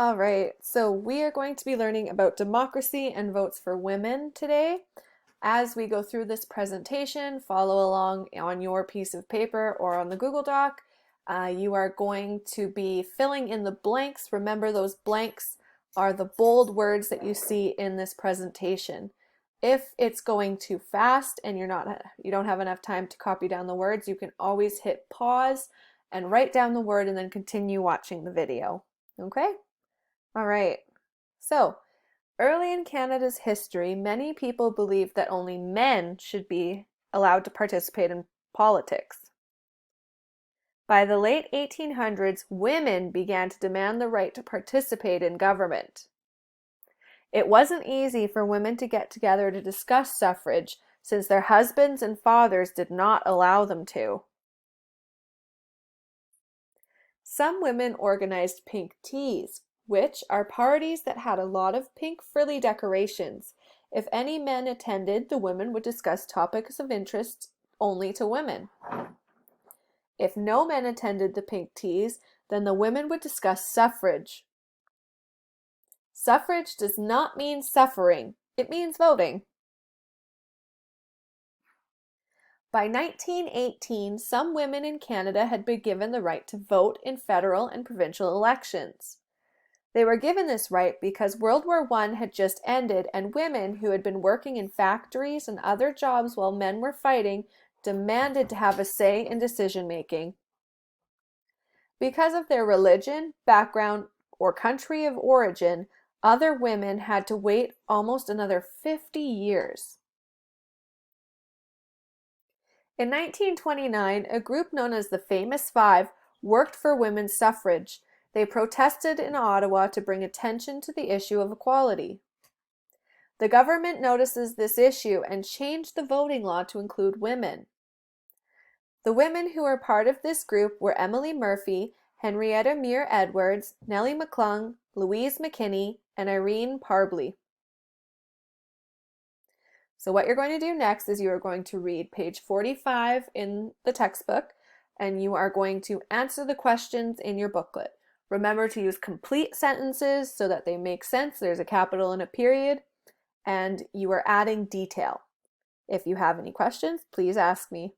All right, so we are going to be learning about democracy and votes for women today. As we go through this presentation, follow along on your piece of paper or on the Google Doc. You are going to be filling in the blanks. Remember, those blanks are the bold words that you see in this presentation. If it's going too fast and you don't have enough time to copy down the words, you can always hit pause and write down the word and then continue watching the video. Okay? All right. So, early in Canada's history, many people believed that only men should be allowed to participate in politics. By the late 1800s, women began to demand the right to participate in government. It wasn't easy for women to get together to discuss suffrage since their husbands and fathers did not allow them to. Some women organized pink teas, which are parties that had a lot of pink frilly decorations. If any men attended, the women would discuss topics of interest only to women. If no men attended the pink teas, then the women would discuss suffrage. Suffrage does not mean suffering, it means voting. By 1918, some women in Canada had been given the right to vote in federal and provincial elections. They were given this right because World War I had just ended and women who had been working in factories and other jobs while men were fighting demanded to have a say in decision making. Because of their religion, background, or country of origin, other women had to wait almost another 50 years. In 1929, a group known as the Famous Five worked for women's suffrage. They protested in Ottawa to bring attention to the issue of equality. The government notices this issue and changed the voting law to include women. The women who were part of this group were Emily Murphy, Henrietta Meir Edwards, Nellie McClung, Louise McKinney, and Irene Parbley. So what you're going to do next is you are going to read page 45 in the textbook, and you are going to answer the questions in your booklet. Remember to use complete sentences so that they make sense. There's a capital and a period, and you are adding detail. If you have any questions, please ask me.